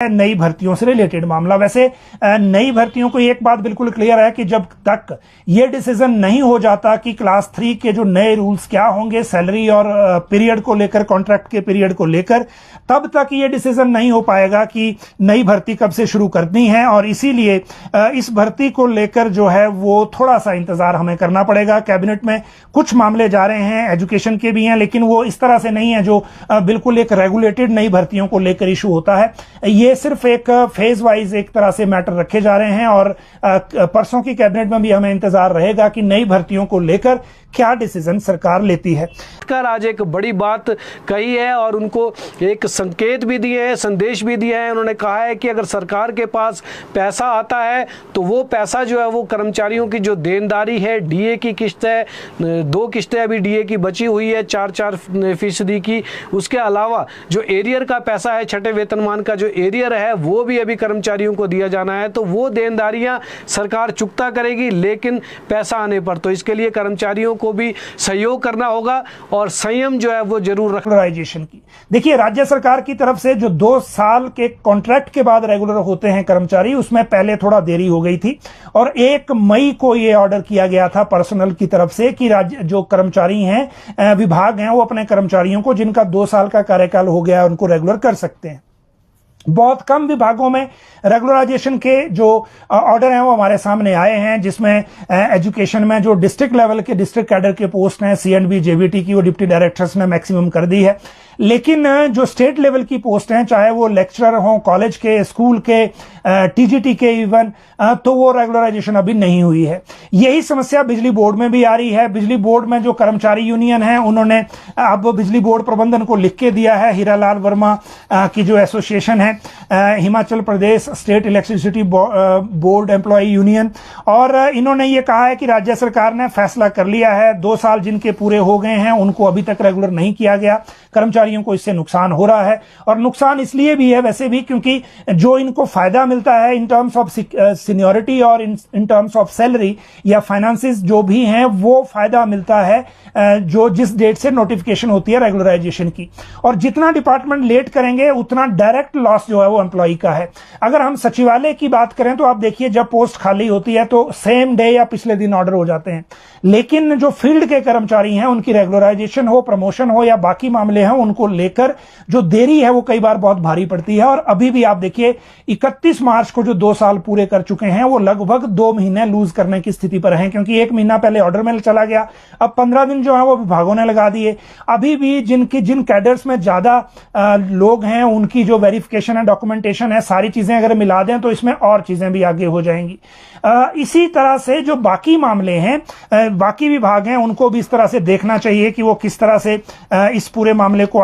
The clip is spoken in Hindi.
नई भर्तियों से रिलेटेड मामला। वैसे नई भर्तियों को एक बात बिल्कुल क्लियर है कि जब तक ये डिसीजन नहीं हो जाता कि क्लास 3 के जो नए रूल्स क्या होंगे सैलरी और पीरियड को लेकर, कॉन्ट्रैक्ट के पीरियड को लेकर, तब तक ये डिसीजन नहीं हो पाएगा कि नई भर्ती कब से शुरू करनी है। और इसीलिए इस भर्ती को लेकर जो है वो थोड़ा सा इंतजार हमें करना पड़ेगा। कैबिनेट में कुछ मामले जा रहे हैं, एजुकेशन के भी हैं, लेकिन वो इस तरह से नहीं है जो बिल्कुल एक रेगुलेटेड नई भर्तियों को लेकर इशू होता है। ये सिर्फ एक फेज वाइज एक तरह से मैटर रखे जा रहे हैं और परसों की कैबिनेट में भी हमें इंतजार रहेगा कि नई भर्तियों को लेकर क्या डिसीजन सरकार लेती है। आज एक बड़ी बात कही है और उनको एक संकेत भी दिए हैं, संदेश भी दिए हैं। उन्होंने कहा है कि अगर सरकार के पास पैसा आता है तो वो पैसा जो है वो कर्मचारियों की जो देनदारी है, डीए की किस्त है, 2 किस्तें अभी डीए की बची हुई है 4% की, उसके अलावा जो एरियर का पैसा है, छठे वेतनमान का जो एरियर है वो भी अभी कर्मचारियों को दिया जाना है। तो वो देनदारियां सरकार चुकता करेगी, लेकिन पैसा आने पर तो इसके लिए कर्मचारियों को भी सहयोग करना होगा और संयम जो है वो जरूर रेगुलराइजेशन की। देखिए, राज्य सरकार की तरफ से जो 2 साल के कॉन्ट्रैक्ट के बाद रेगुलर होते हैं कर्मचारी, उसमें पहले थोड़ा देरी हो गई थी और 1 मई को यह ऑर्डर किया गया था पर्सनल की तरफ से कि राज्य जो कर्मचारी हैं, विभाग हैं, वो अपने कर्मचारियों को जिनका 2 साल का कार्यकाल हो गया उनको रेगुलर कर सकते हैं। बहुत कम विभागों में रेगुलराइजेशन के जो ऑर्डर हैं वो हमारे सामने आए हैं, जिसमें एजुकेशन में जो डिस्ट्रिक्ट लेवल के डिस्ट्रिक्ट कैडर के पोस्ट हैं सीएंडबी जेबीटी की, वो डिप्टी डायरेक्टर्स ने मैक्सिमम कर दी है। लेकिन जो स्टेट लेवल की पोस्ट हैं, चाहे वो लेक्चरर हों, कॉलेज के, स्कूल के, टीजीटी के इवन, तो वो रेगुलराइजेशन अभी नहीं हुई है। यही समस्या बिजली बोर्ड में भी आ रही है। बिजली बोर्ड में जो कर्मचारी यूनियन है उन्होंने अब बिजली बोर्ड प्रबंधन को लिख के दिया है, हीरालाल वर्मा की जो एसोसिएशन है, Himachal Pradesh state electricity board employ union, और इन्होंने ये कहा है कि राज्य सरकार ने फैसला कर लिया है, 2 साल जिनके पूरे हो गए हैं उनको अभी तक रेगुलर नहीं किया गया। कर्मचारियों को इससे नुकसान हो रहा है और नुकसान इसलिए भी है वैसे भी क्योंकि जो इनको फायदा मिलता है इन टर्म्स ऑफ सीनियरिटी और इन टर्म्स ऑफ सैलरी या फाइनेंसेस जो भी हैं, वो फायदा मिलता है जो जिस डेट से नोटिफिकेशन होती है रेगुलराइजेशन की। और जितना डिपार्टमेंट लेट करेंगे उतना डायरेक्ट लॉस जो है वो एम्प्लॉय का है। अगर हम सचिवालय की बात करें तो आप देखिए, जब पोस्ट खाली होती है तो सेम डे या पिछले दिन ऑर्डर हो जाते हैं, लेकिन जो फील्ड के कर्मचारी हैं उनकी रेगुलराइजेशन हो, प्रमोशन हो या बाकी मामले हैं, उनको लेकर जो देरी है वो कई बार बहुत भारी पड़ती है। और अभी भी आप देखिए 31 मार्च को जो 2 साल पूरे कर चुके हैं वो लगभग 2 महीने लूज करने की स्थिति पर हैं, क्योंकि 1 महीना पहले ऑर्डर में चला गया, अब 15 दिन जो है वो विभागों ने लगा दिए। अभी भी जिन कैडर्स में ज्यादा लोग हैं उनकी जो वेरिफिकेशन है, डॉक्यूमेंटेशन है, सारी चीजें अगर मिला दें तो इसमें और चीजें भी आगे हो जाएंगी। इसी तरह से जो बाकी मामले हैं, बाकी विभाग हैं, उनको भी इस तरह से देखना चाहिए कि वो किस तरह से इस पूरे मामले को